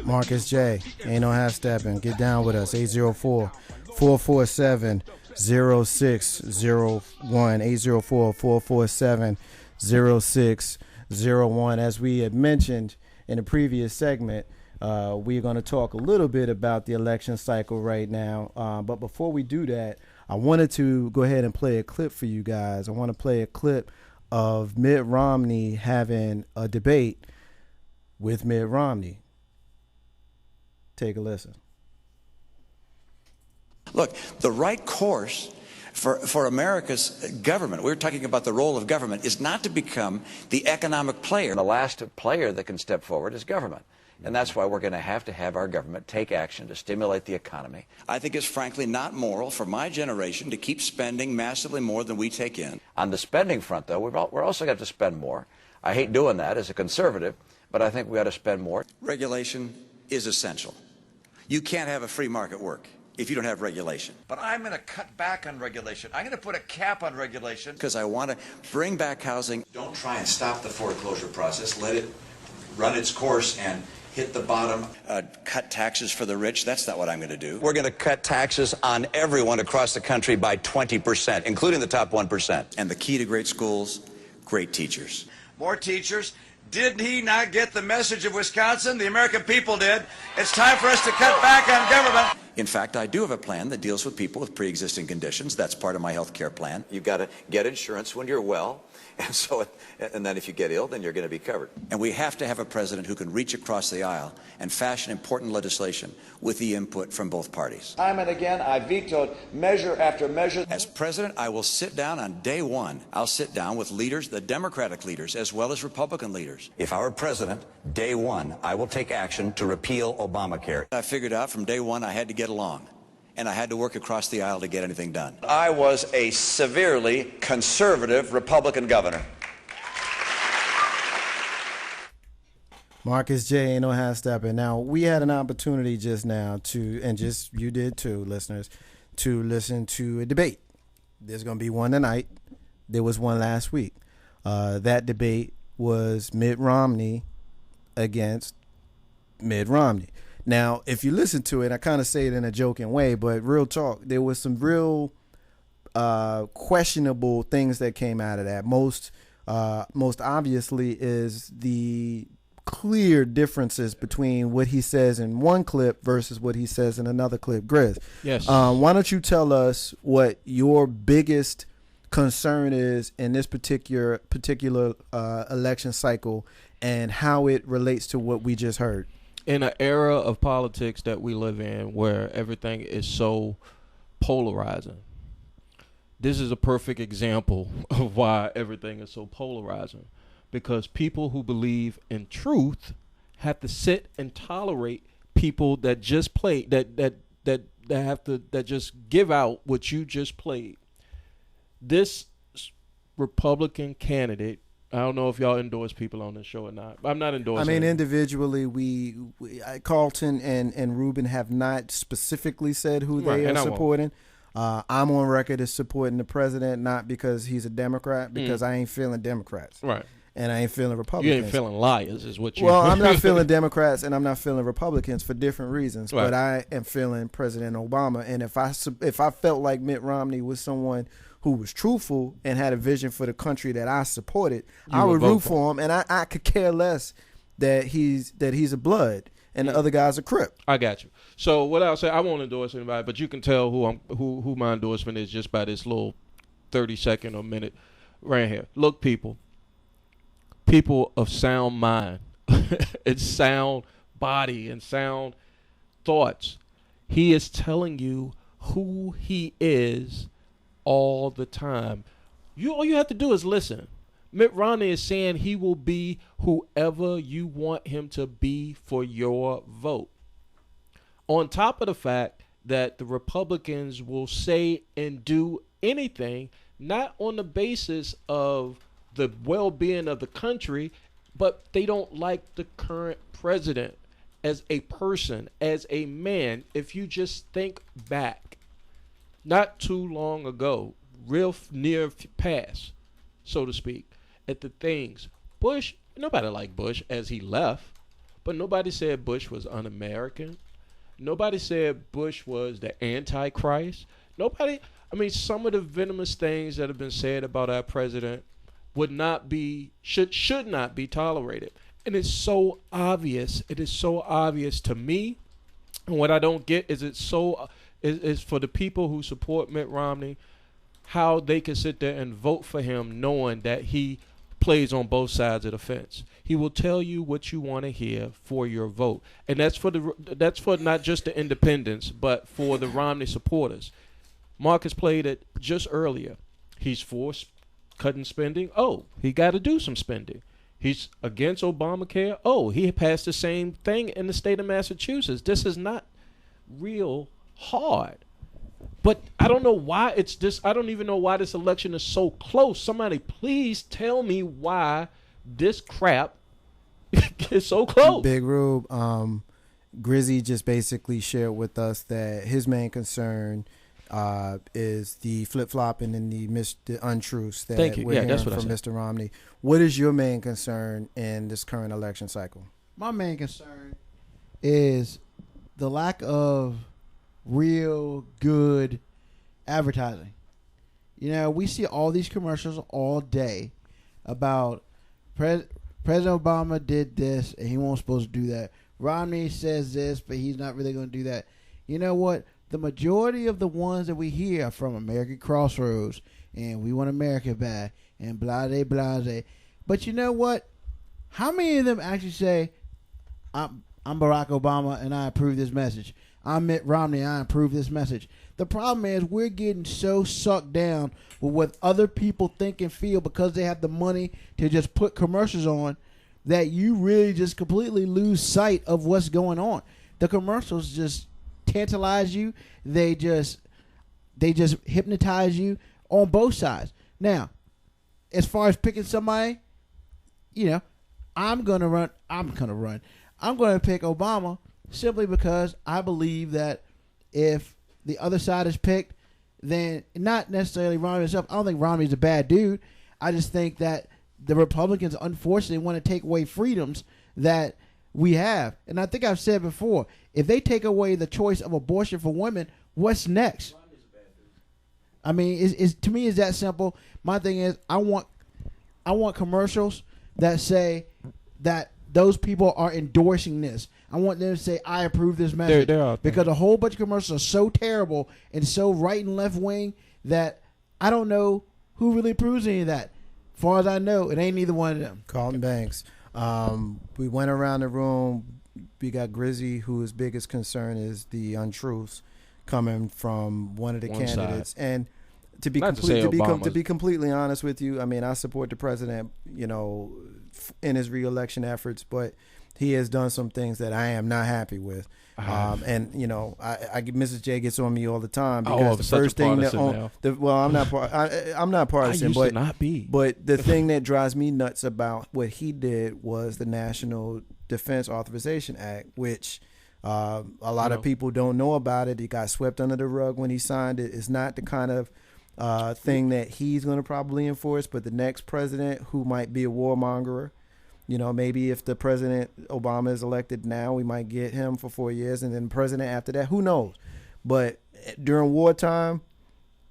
Marcus J. Ain't no half stepping. Get down with us. 804-447-0601. 804-447-0601. As we had mentioned in the previous segment, we're going to talk a little bit about the election cycle right now. But before we do that, I wanted to go ahead and play a clip for you guys. I want to play a clip of Mitt Romney having a debate with Mitt Romney. Take a listen. Look, the right course for America's government, we're talking about the role of government, is not to become the economic player. The last player that can step forward is government. And that's why we're going to have our government take action to stimulate the economy. I think it's frankly not moral for my generation to keep spending massively more than we take in. On the spending front, though, we're also got to spend more. I hate doing that as a conservative, but I think we ought to spend more. Regulation is essential. You can't have a free market work if you don't have regulation. But I'm going to cut back on regulation. I'm going to put a cap on regulation because I want to bring back housing. Don't try and stop the foreclosure process. Let it run its course and hit the bottom. Cut taxes for the rich. That's not what I'm going to do. We're going to cut taxes on everyone across the country by 20%, including the top 1%. And the key to great schools, great teachers. More teachers. Did he not get the message of Wisconsin? The American people did. It's time for us to cut back on government. In fact, I do have a plan that deals with people with pre-existing conditions. That's part of my health care plan. You've got to get insurance when you're well. And then if you get ill, then you're going to be covered. And we have to have a president who can reach across the aisle and fashion important legislation with the input from both parties. Time and again, I vetoed measure after measure. As president, I will sit down on day one. I'll sit down with leaders, the Democratic leaders, as well as Republican leaders. If I were president, day one, I will take action to repeal Obamacare. I figured out from day one I had to get along. And I had to work across the aisle to get anything done. I was a severely conservative Republican governor. Marcus J. Ain't no half stepping. Now, we had an opportunity just now you did too, listeners, to listen to a debate. There's going to be one tonight. There was one last week. That debate was Mitt Romney against Mitt Romney. Now, if you listen to it, I kind of say it in a joking way, but real talk, there was some real questionable things that came out of that. Most obviously is the clear differences between what he says in one clip versus what he says in another clip. Grizz, yes. Why don't you tell us what your biggest concern is in this particular election cycle and how it relates to what we just heard? In an era of politics that we live in where everything is so polarizing, this is a perfect example of why everything is so polarizing. Because people who believe in truth have to sit and tolerate people that just play that just give out what you just played. This Republican candidate, I don't know if y'all endorse people on this show or not. I'm not endorsing. I mean, individually, we Carlton and Ruben have not specifically said who they are supporting. I'm on record as supporting the president, not because he's a Democrat, because I ain't feeling Democrats. Right. And I ain't feeling Republicans. You ain't feeling liars is what you... Well, I'm not feeling Democrats and I'm not feeling Republicans for different reasons. Right. But I am feeling President Obama. And if I felt like Mitt Romney was someone who was truthful and had a vision for the country that I supported, I would root for him. And I could care less that he's a blood and the other guy's a Crip. I got you. So what I'll say, I won't endorse anybody, but you can tell who my endorsement is just by this little 30-second or minute right here. Look, people of sound mind and sound body and sound thoughts, he is telling you who he is all the time. All you have to do is listen. Mitt Romney is saying he will be whoever you want him to be for your vote. On top of the fact that the Republicans will say and do anything not on the basis of the well-being of the country, but they don't like the current president as a person, as a man. If you just think back, not too long ago, real near past, so to speak, at the things Bush, nobody liked Bush as he left, but nobody said Bush was un-American. Nobody said Bush was the Antichrist. Nobody, I mean, some of the venomous things that have been said about our president would not be, should not be tolerated. And it's so obvious. It is so obvious to me. And what I don't get is is for the people who support Mitt Romney, how they can sit there and vote for him knowing that he plays on both sides of the fence. He will tell you what you want to hear for your vote. And that's for not just the independents, but for the Romney supporters. Marcus played it just earlier. He's for cutting spending. Oh, he got to do some spending. He's against Obamacare. Oh, he passed the same thing in the state of Massachusetts. This is not real hard. But I don't know why it's this. I don't even know why this election is so close. Somebody please tell me why this crap is so close. Big Rube, Grizzy just basically shared with us that his main concern is the flip-flopping and the untruths that we're hearing from Mr. Romney. What is your main concern in this current election cycle? My main concern is the lack of real good advertising. You know, we see all these commercials all day about President Obama did this and he wasn't supposed to do that. Romney says this, but he's not really going to do that. You know what? The majority of the ones that we hear are from American Crossroads and We Want America Back and blase, blase. But you know what? How many of them actually say, I'm Barack Obama and I approve this message? I'm Mitt Romney and I approve this message. The problem is we're getting so sucked down with what other people think and feel because they have the money to just put commercials on that you really just completely lose sight of what's going on. The commercials just tantalize you. They just hypnotize you on both sides. Now, as far as picking somebody, you know, I'm going to pick Obama simply because I believe that if the other side is picked, then not necessarily Romney himself. I don't think Romney's a bad dude. I just think that the Republicans, unfortunately, want to take away freedoms that we have. And I think I've said before, if they take away the choice of abortion for women, what's next? I mean, it's to me, it's that simple. My thing is, I want commercials that say that those people are endorsing this. I want them to say, I approve this message. Because a whole bunch of commercials are so terrible and so right and left wing that I don't know who really approves any of that. As far as I know, it ain't either one of them. Carlton Banks. We went around the room. We got Grizzy, whose biggest concern is the untruths coming from one of the candidates. Side. And to be completely honest with you, I mean, I support the president, you know, in his reelection efforts, but he has done some things that I am not happy with. And you know, Mrs. J gets on me all the time because the first thing that I'm not partisan, but not be. But the thing that drives me nuts about what he did was the National Defense Authorization Act, which a lot of people don't know about it. He got swept under the rug when he signed it. It's not the kind of thing that he's going to probably enforce, but the next president who might be a warmonger. You know, maybe if the president Obama is elected now, we might get him for 4 years, and then president after that. Who knows? But during wartime,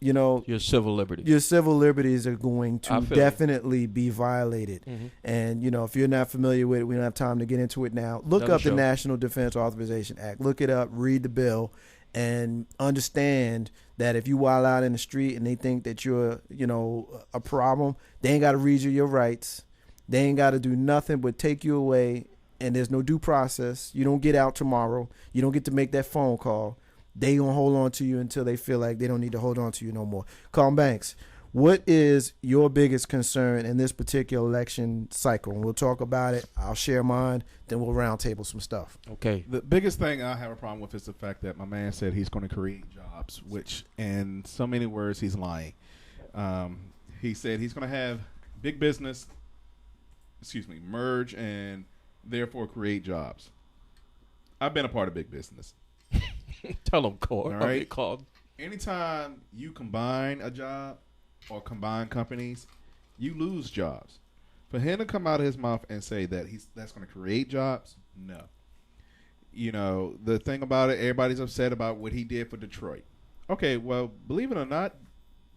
you know, your civil liberties are going to definitely be violated. Mm-hmm. And you know, if you're not familiar with it, we don't have time to get into it now. Look up the National Defense Authorization Act. Look it up. Read the bill, and understand that if you wild out in the street and they think that you're, you know, a problem, they ain't got to read you your rights. They ain't got to do nothing but take you away, and there's no due process. You don't get out tomorrow. You don't get to make that phone call. They gonna hold on to you until they feel like they don't need to hold on to you no more. Carl Banks, what is your biggest concern in this particular election cycle? And we'll talk about it. I'll share mine. Then we'll round table some stuff. Okay. The biggest thing I have a problem with is the fact that my man said he's going to create jobs, which in so many words he's lying. He said he's going to have big business merge and therefore create jobs. I've been a part of big business. Tell them, Core. All right? Called. Anytime you combine a job or combine companies, you lose jobs. For him to come out of his mouth and say that that's going to create jobs, no. You know, the thing about it, everybody's upset about what he did for Detroit. Okay, well, believe it or not,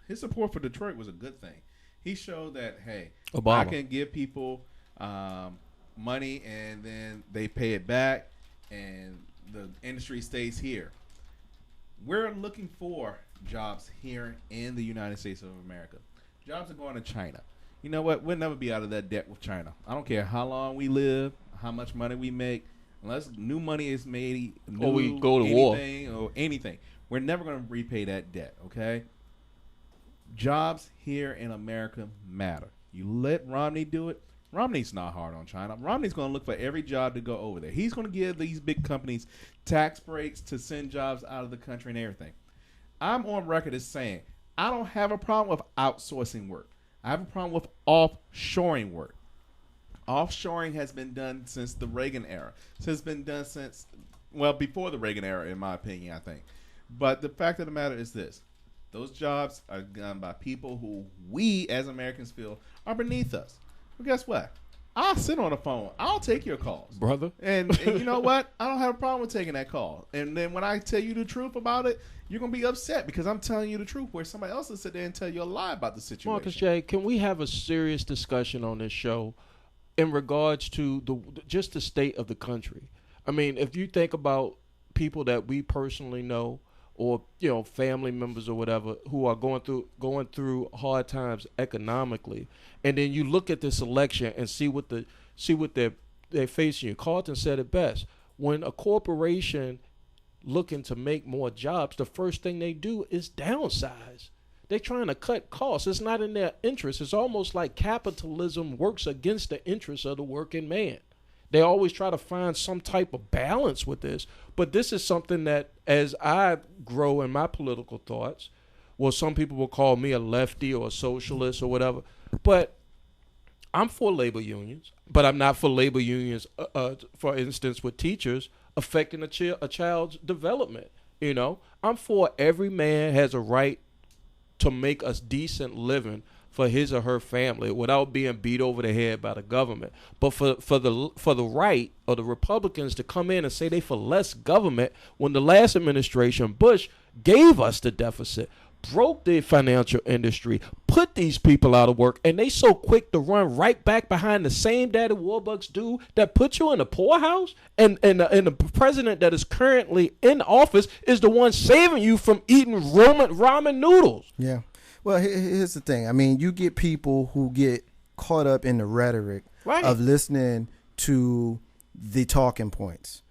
his support for Detroit was a good thing. He showed that, hey, Obama. I can give people money and then they pay it back and the industry stays here. We're looking for jobs here in the United States of America. Jobs are going to China. You know what? We'll never be out of that debt with China. I don't care how long we live, how much money we make. Unless new money is made, or we go to war, or anything, we're never going to repay that debt. Okay. Jobs here in America matter. You let Romney do it. Romney's not hard on China. Romney's going to look for every job to go over there. He's going to give these big companies tax breaks to send jobs out of the country and everything. I'm on record as saying I don't have a problem with outsourcing work. I have a problem with offshoring work. Offshoring has been done since the Reagan era. So it's been done since, well, before the Reagan era, in my opinion, I think. But the fact of the matter is this. Those jobs are done by people who we, as Americans, feel are beneath us. Well, guess what? I'll sit on the phone. I'll take your calls. brother. And you know what? I don't have a problem with taking that call. And then when I tell you the truth about it, you're going to be upset because I'm telling you the truth where somebody else will sit there and tell you a lie about the situation. Marcus J., can we have a serious discussion on this show in regards to just the state of the country? I mean, if you think about people that we personally know or, you know, family members or whatever who are going through hard times economically, and then you look at this election and see what they're facing. Carlton said it best. When a corporation looking to make more jobs, the first thing they do is downsize. They're trying to cut costs. It's not in their interest. It's almost like capitalism works against the interests of the working man. They always try to find some type of balance with this. But this is something that, as I grow in my political thoughts, well, some people will call me a lefty or a socialist or whatever. But I'm for labor unions. But I'm not for labor unions, for instance, with teachers affecting a child's development. You know, I'm for every man has a right to make a decent living for his or her family without being beat over the head by the government. But for the right or the Republicans to come in and say they for less government when the last administration, Bush, gave us the deficit, broke the financial industry, put these people out of work, and they so quick to run right back behind the same daddy warbucks dude that put you in the poorhouse, and the president that is currently in office is the one saving you from eating ramen noodles. Yeah. Well, here's the thing. I mean, you get people who get caught up in the rhetoric of listening to the talking points.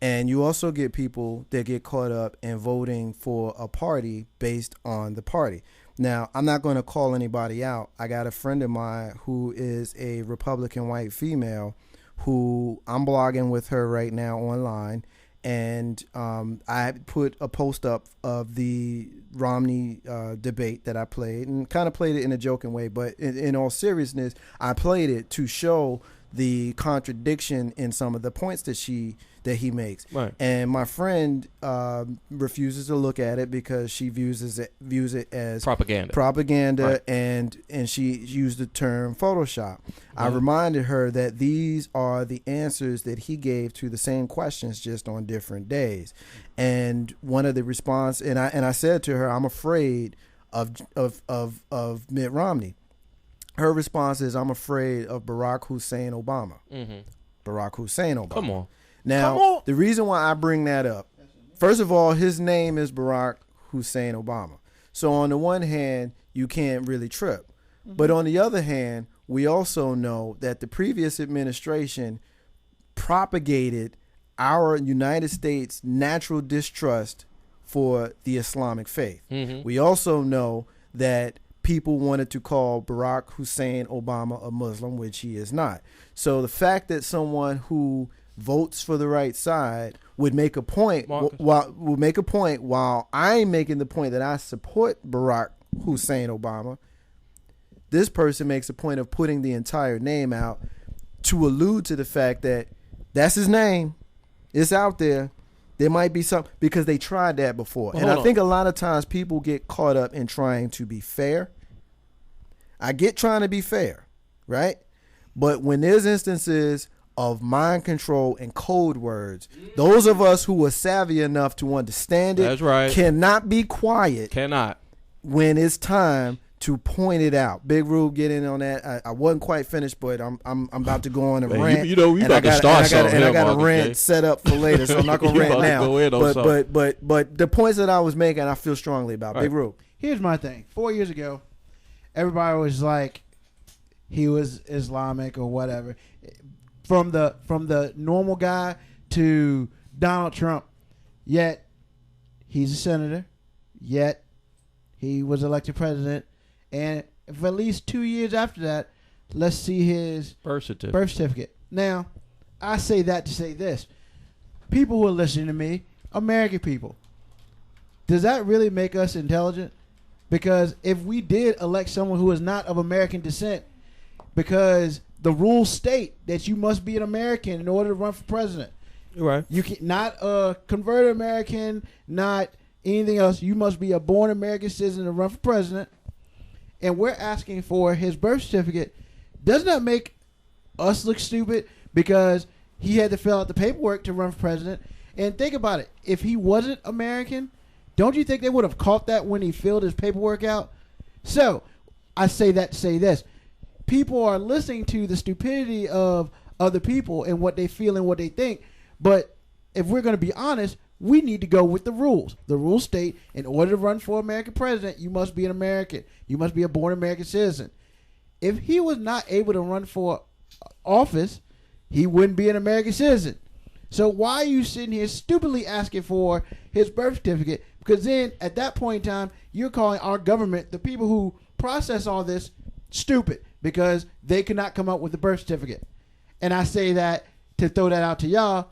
And you also get people that get caught up in voting for a party based on the party. Now, I'm not going to call anybody out. I got a friend of mine who is a Republican white female who I'm blogging with her right now online. And I put a post up of the Romney debate that I played and kind of played it in a joking way. But in all seriousness, I played it to show the contradiction in some of the points that he makes. Right. And my friend refuses to look at it because she views it as propaganda. Right. and she used the term Photoshop. I reminded her that these are the answers that he gave to the same questions, just on different days. And one of the response, and I said to her, I'm afraid of Mitt Romney. Her response is, I'm afraid of Barack Hussein Obama. Mm-hmm. Barack Hussein Obama. Come on. Now, the reason why I bring that up, first of all, his name is Barack Hussein Obama. So on the one hand, you can't really trip. Mm-hmm. But on the other hand, we also know that the previous administration propagated our United States natural distrust for the Islamic faith. Mm-hmm. We also know that people wanted to call Barack Hussein Obama a Muslim, which he is not. So the fact that someone who votes for the right side would make a point while I'm making the point that I support Barack Hussein Obama, this person makes a point of putting the entire name out to allude to the fact that that's his name. It's out there. There might be some, because they tried that before. And I think a lot of times people get caught up in trying to be fair. I get trying to be fair, right? But when there's instances of mind control and code words, those of us who are savvy enough to understand it That's right. cannot be quiet Cannot. when it's time to point it out. Big Rube, get in on that. I wasn't quite finished, but I'm about to go on a Man, rant. you know, we and about to start something and I here, got a Marcus rant J. set up for later, so I'm not gonna You rant about to now. go in on something. But the points that I was making, I feel strongly about. Right. Big Rube. Here's my thing. 4 years ago, everybody was like, he was Islamic or whatever. From the normal guy to Donald Trump, yet he's a senator, yet he was elected president, and for at least 2 years after that, let's see his Birth certificate. birth certificate. Now, I say that to say this. People who are listening to me, American people, does that really make us intelligent? Because if we did elect someone who is not of American descent, because the rules state that you must be an American in order to run for president. Right. You can not a converted American, not anything else. You must be a born American citizen to run for president. And we're asking for his birth certificate. Doesn't that make us look stupid? Because he had to fill out the paperwork to run for president. And think about it. If he wasn't American, don't you think they would have caught that when he filled his paperwork out? So, I say that to say this. People are listening to the stupidity of other people and what they feel and what they think. But if we're going to be honest, we need to go with the rules. The rules state in order to run for American president, you must be an American. You must be a born American citizen. If he was not able to run for office, he wouldn't be an American citizen. So why are you sitting here stupidly asking for his birth certificate? Because then at that point in time, you're calling our government, the people who process all this, stupid because they could not come up with the birth certificate. And I say that to throw that out to y'all.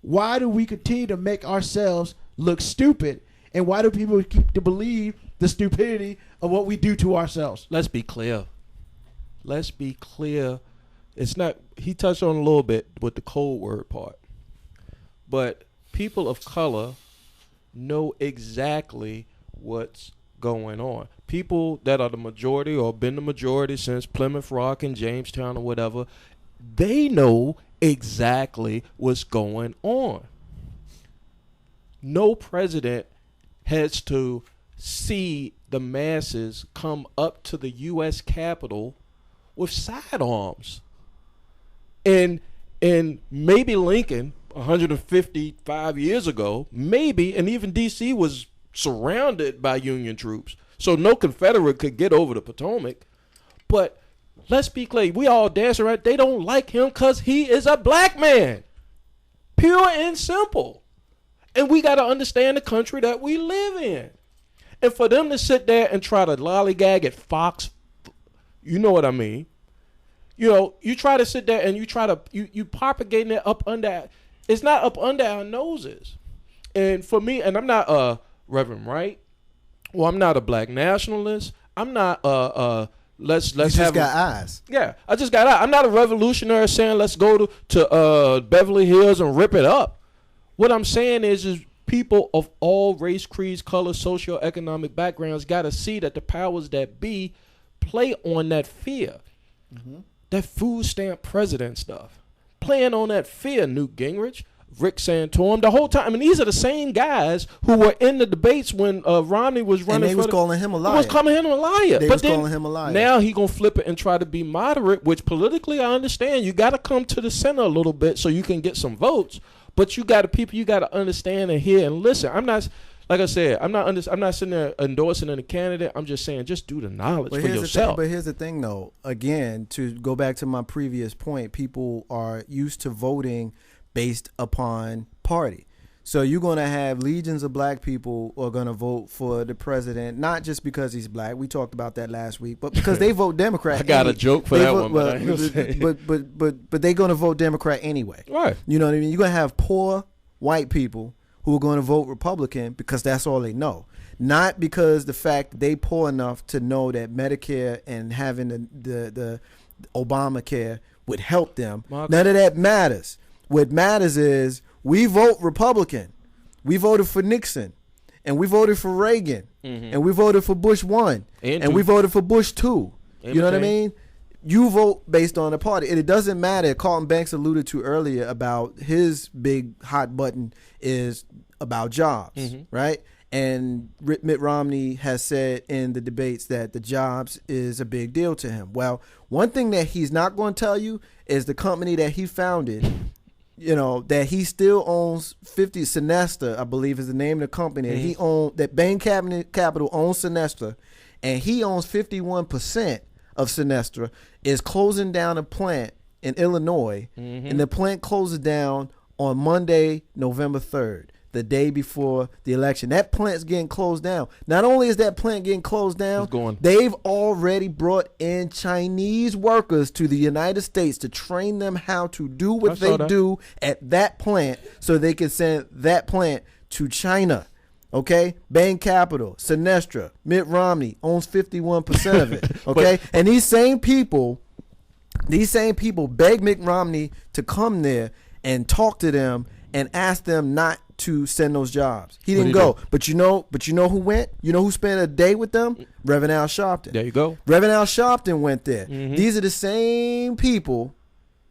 Why do we continue to make ourselves look stupid? And why do people keep to believe the stupidity of what we do to ourselves? Let's be clear. Let's be clear. It's not, he touched on a little bit with the code word part. But people of color know exactly what's going on. People that are the majority or been the majority since Plymouth Rock and Jamestown or whatever, they know exactly what's going on. No president has to see the masses come up to the U.S. Capitol with sidearms. And maybe Lincoln, 155 years ago, maybe, and even D.C. was surrounded by Union troops. So no Confederate could get over the Potomac. But let's be clear, we all dance around. They don't like him because he is a black man. Pure and simple. And we got to understand the country that we live in. And for them to sit there and try to lollygag at Fox, you know what I mean. You know, you try to sit there and you try to, you propagating it up under, it's not up under our noses. And for me, and I'm not Reverend Wright, well, I'm not a black nationalist. I'm not let's You just have got eyes. Yeah, I just got out. I'm not a revolutionary saying let's go to Beverly Hills and rip it up. What I'm saying is people of all race, creeds, colors, socioeconomic backgrounds got to see that the powers that be play on that fear. Mm-hmm. That food stamp president stuff. Playing on that fear, Newt Gingrich, Rick Santorum, the whole time. And these are the same guys who were in the debates when Romney was running. And they was calling him a liar. Was calling him a liar. They was calling him a liar. Now he gonna flip it and try to be moderate, which politically I understand. You got to come to the center a little bit so you can get some votes. But you got to understand and hear and listen. I'm not, like I said, I'm not sitting there endorsing any candidate. I'm just saying, just do the knowledge for yourself. But here's the thing, though. Again, to go back to my previous point, people are used to voting based upon party. So you're going to have legions of black people who are going to vote for the president, not just because he's black. We talked about that last week, but because they vote Democrat. I got a joke for that one, but I ain't gonna say. But they're going to vote Democrat anyway. Right. You know what I mean? You're going to have poor white people who are going to vote Republican because that's all they know. Not because the fact they poor enough to know that Medicare and having the Obamacare would help them. None of that matters. What matters is we vote Republican. We voted for Nixon. And we voted for Reagan. Mm-hmm. And we voted for Bush 1. And we voted for Bush 2. You know what I mean? you vote based on the party. And it doesn't matter. Carlton Banks alluded to earlier about his big hot button is about jobs, right? And Mitt Romney has said in the debates that the jobs is a big deal to him. Well, one thing that he's not going to tell you is the company that he founded, that he still owns 50. Sinesta, I believe, is the name of the company that he owned. That Bain Capital owns Sinesta, and he owns 51% of Sinesta. Is closing down a plant in Illinois, and the plant closes down on Monday, November 3rd. The day before the election. That plant's getting closed down. Not only is that plant getting closed down, they've already brought in Chinese workers to the United States to train them how to do what they do at that plant so they can send that plant to China. Okay? Bain Capital, Sinesta, Mitt Romney owns 51% of it. Okay? And these same people beg Mitt Romney to come there and talk to them and ask them not to send those jobs. He didn't go. But you know who went? You know who spent a day with them? Reverend Al Sharpton. There you go. Reverend Al Sharpton went there. These are the same people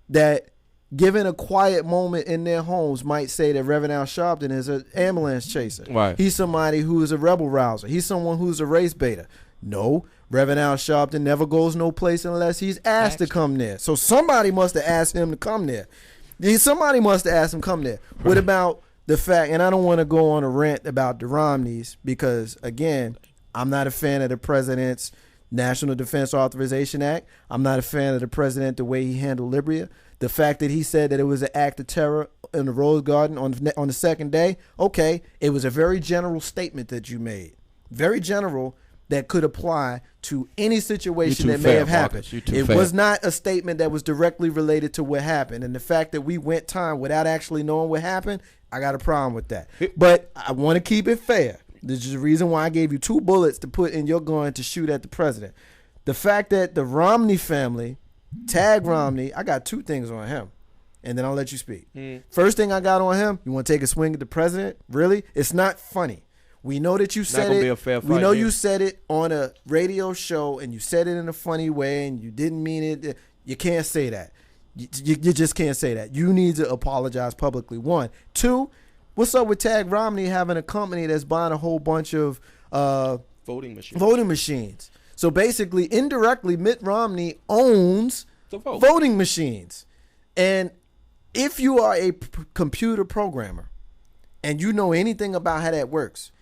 that, given a quiet moment in their homes, might say that Reverend Al Sharpton is an ambulance chaser. Right. He's somebody who is a rebel rouser. He's someone who's a race baiter. No, Reverend Al Sharpton never goes no place unless he's asked to come there. So somebody must have asked him to come there. Somebody must have asked him to come there. What about the fact, and I don't want to go on a rant about the Romneys because, again, I'm not a fan of the president's National Defense Authorization Act. I'm not a fan of the president, the way he handled Libya. The fact that he said that it was an act of terror in the Rose Garden on the second day, okay, it was a very general statement that you made. Very general, that could apply to any situation that may have happened. It was not a statement that was directly related to what happened. And the fact that we went time without actually knowing what happened, I got a problem with that. But I want to keep it fair. This is the reason why I gave you 2 bullets to put in your gun to shoot at the president. The fact that the Romney family, tag Romney, I got 2 things on him. And then I'll let you speak. First thing I got on him, you want to take a swing at the president? Really? It's not funny. We know that you said it. We know you said it on a radio show, and you said it in a funny way, and you didn't mean it. You can't say that. You just can't say that. You need to apologize publicly. 1. 2, what's up with Tag Romney having a company that's buying a whole bunch of voting machines? So basically, indirectly, Mitt Romney owns voting machines. And if you are a computer programmer and you know anything about how that works,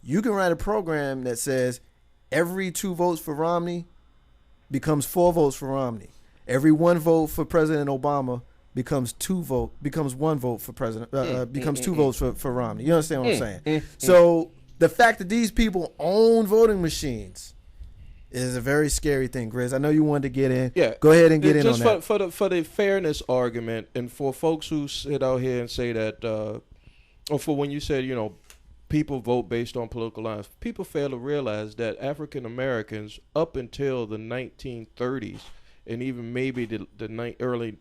you can write a program that says every 2 votes for Romney becomes 4 votes for Romney. Every 1 vote for President Obama becomes 1 vote for President, becomes 2 votes for Romney. You understand what I'm saying? So the fact that these people own voting machines is a very scary thing, Grizz. I know you wanted to get in. Yeah. Go ahead and get in on that. Just for the fairness argument, and for folks who sit out here and say that, or for when you said, people vote based on political lines. People fail to realize that African Americans, up until the 1930s, and even maybe the early,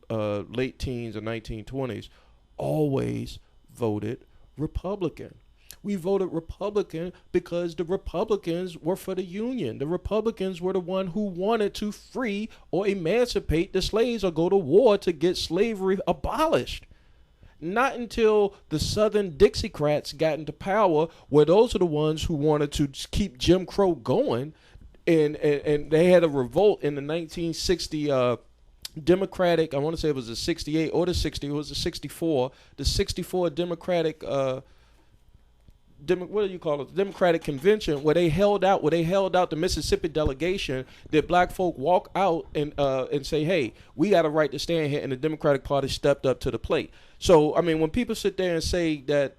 late teens or 1920s, always voted Republican. We voted Republican because the Republicans were for the Union. The Republicans were the one who wanted to free or emancipate the slaves or go to war to get slavery abolished. Not until the Southern Dixiecrats got into power were those are the ones who wanted to keep Jim Crow going, and they had a revolt in the 1960 Democratic. I want to say it was the 68 or the 60. It was the 64. The 64 Democratic. What do you call it? The Democratic Convention, where they held out the Mississippi delegation. Did black folk walk out and say, "Hey, we got a right to stand here," and the Democratic Party stepped up to the plate. So, I mean, when people sit there and say that,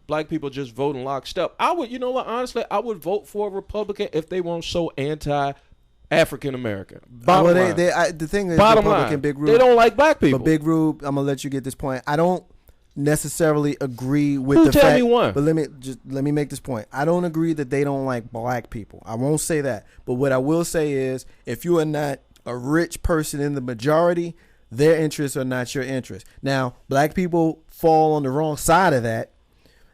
black people just vote in lockstep, I would, honestly, I would vote for a Republican if they weren't so anti-African American. Bottom line. The thing is, bottom Republican line, Big Rube, they don't like black people. But Big Rube, I'm gonna let you get this point. I don't necessarily agree with the tell fact. Me one. But let me make this point. I don't agree that they don't like black people. I won't say that. But what I will say is, if you are not a rich person in the majority, their interests are not your interests. Now, black people fall on the wrong side of that.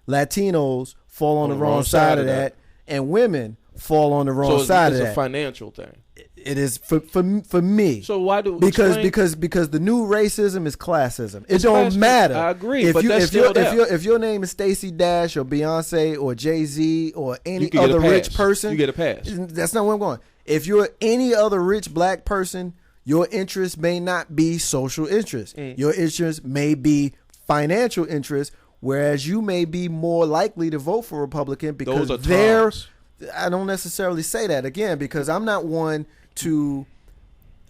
Latinos fall on the wrong side of that. And women fall on the wrong side of that. It's a financial thing. It is for me. So why do because explain- the new racism is classism. It It's don't classism. matter. I agree, If but you that's if still there. if your name is Stacey Dash or Beyonce or Jay-Z or any You can get a other rich pass. person, You get a pass. That's not where I'm going. If you're any other rich black person, your interest may not be social interest. Your interest may be financial interest, whereas you may be more likely to vote for Republican because Those are they're. terms. I don't necessarily say that again because I'm not one to.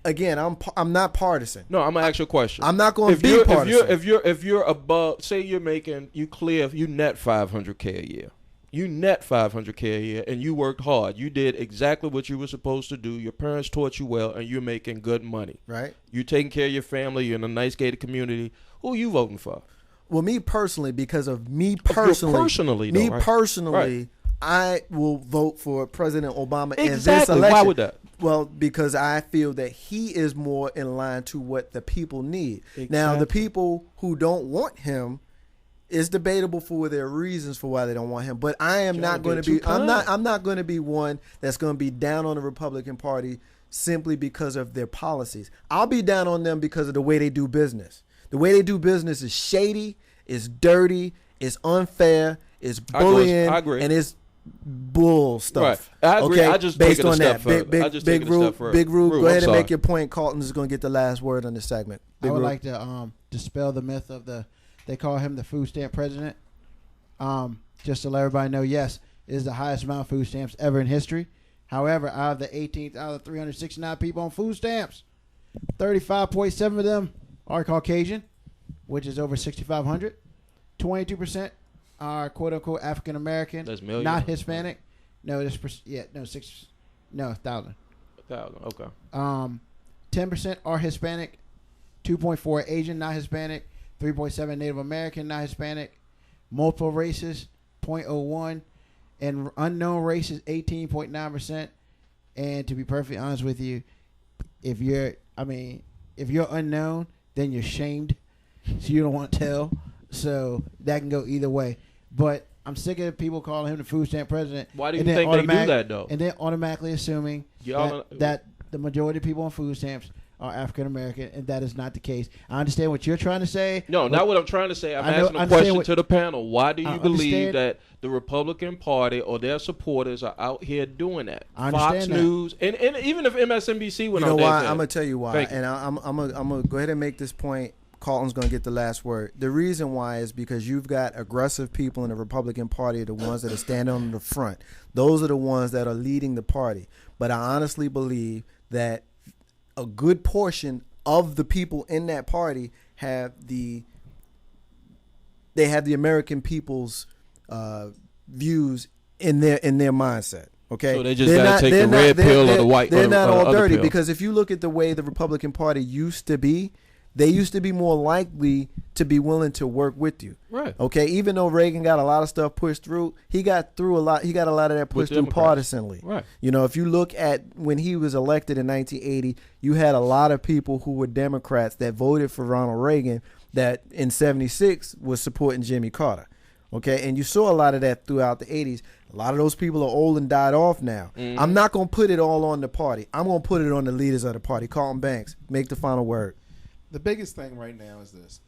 Again, I'm not partisan. No, I'm gonna ask you a question. I'm not going to be partisan. If you're above, say you net 500K a year. You net 500K a year, and you worked hard. You did exactly what you were supposed to do. Your parents taught you well, and you're making good money. Right. You're taking care of your family. You're in a nice gated community. Who are you voting for? Well, me personally, because of me personally, though, right? personally, I will vote for President Obama in this Exactly. election. Why would that? Well, because I feel that he is more in line to what the people need. Now, the people who don't want him, it's debatable for their reasons for why they don't want him. But I am not going to be. I'm not going to be one that's going to be down on the Republican Party simply because of their policies. I'll be down on them because of the way they do business. The way they do business is shady, it's dirty, it's unfair, it's bullying, I agree. and it's bull stuff. Right. I agree. Okay? I just based take it a on step that. further. I just take it a step further. Big Rube, Rube, go ahead I'm and sorry. make your point. Carlton is going to get the last word on this segment. Big I would Rube. like to dispel the myth of they call him the food stamp president. Just to let everybody know, yes, it is the highest amount of food stamps ever in history. However, out of the 18th out of the 369 people on food stamps, 35.7 of them are Caucasian, which is over 6,500. 22% are quote unquote African American, That's million. not Hispanic. No, this 1,000. 1,000. Okay. 10% are Hispanic, 2.4 Asian, not Hispanic, 3.7 Native American, not Hispanic, multiple races, 0.01, and unknown races, 18.9%. And to be perfectly honest with you, if you're unknown, then you're shamed, so you don't want to tell. So that can go either way. But I'm sick of people calling him the food stamp president. Why do you think they do that, though? And then automatically assuming that the majority of people on food stamps are African American, and that is not the case. I understand what you're trying to say. No, not what I'm trying to say. I'm asking a question to the panel. Why do you believe that the Republican Party or their supporters are out here doing that? I Fox understand that. News, and even if MSNBC went You know out there. why? and said- I'm going to tell you why. Thank you. And I'm going to go ahead and make this point. Carlton's going to get the last word. The reason why is because you've got aggressive people in the Republican Party, the ones that are standing on the front. Those are the ones that are leading the party. But I honestly believe that a good portion of the people in that party have the American people's views in their mindset. Okay, So they just got to take the red pill or the white. They're or not the all other dirty pill. because if you look at the way the Republican Party used to be, they used to be more likely to be willing to work with you. Right. Okay. Even though Reagan got a lot of stuff pushed through, he got a lot of that pushed through Democrats. partisanly. Right. You know, if you look at when he was elected in 1980, you had a lot of people who were Democrats that voted for Ronald Reagan that in 76 was supporting Jimmy Carter. Okay. And you saw a lot of that throughout the 80s. A lot of those people are old and died off now. Mm-hmm. I'm not going to put it all on the party. I'm going to put it on the leaders of the party. Carlton Banks, make the final word. The biggest thing right now is this.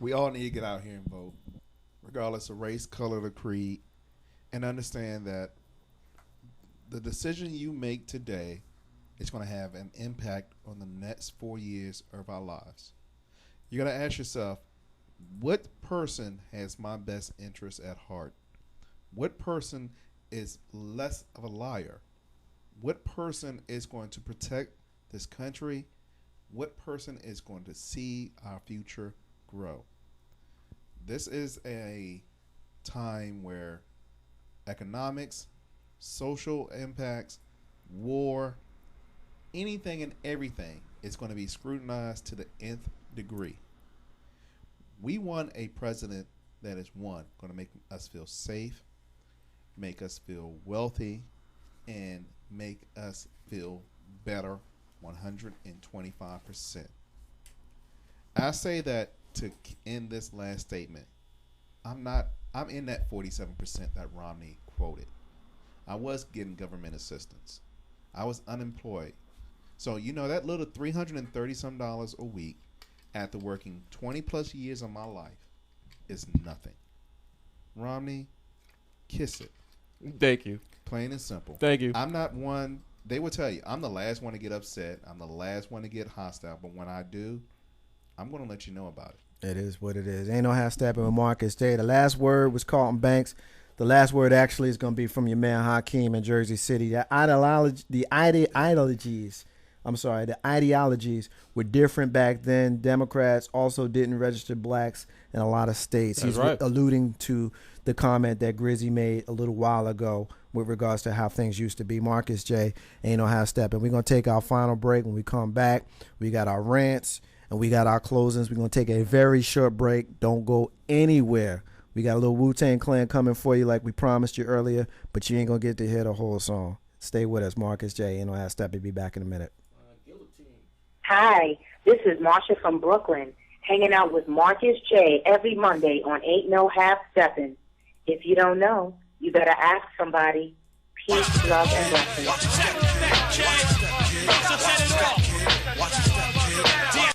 We all need to get out here and vote, regardless of race, color, or creed, and understand that the decision you make today is going to have an impact on the next 4 years of our lives. You're going to ask yourself, what person has my best interest at heart? What person is less of a liar? What person is going to protect this country? What person is going to see our future grow? This is a time where economics, social impacts, war, anything and everything is going to be scrutinized to the nth degree. We want a president that is, one, going to make us feel safe, make us feel wealthy, and make us feel better 125%. I say that to end this last statement. I'm in that 47% that Romney quoted. I was getting government assistance. I was unemployed. So that little $330 some a week after working 20 plus years of my life is nothing. Romney, kiss it. Thank you. Plain and simple. Thank you. I'm not one. They will tell you I'm the last one to get upset. I'm the last one to get hostile. But when I do, I'm going to let you know about it. It is what it is. Ain't no half stepping with Marcus J. The last word was Carlton Banks. The last word actually is going to be from your man Hakeem in Jersey City. The ideologies were different back then. Democrats also didn't register blacks in a lot of states. That's He's right. alluding to the comment that Grizzy made a little while ago with regards to how things used to be. Marcus J. Ain't no half stepping. We're going to take our final break. When we come back, we got our rants and we got our closings. We're going to take a very short break. Don't go anywhere. We got a little Wu-Tang Clan coming for you like we promised you earlier, but you ain't going to get to hear the whole song. Stay with us. Marcus J. Ain't no half stepping. Be back in a minute. Hi, this is Marsha from Brooklyn, hanging out with Marcus J. every Monday on Ain't No Half Steppin'. If you don't know, you better ask somebody. Peace, love, and blessings.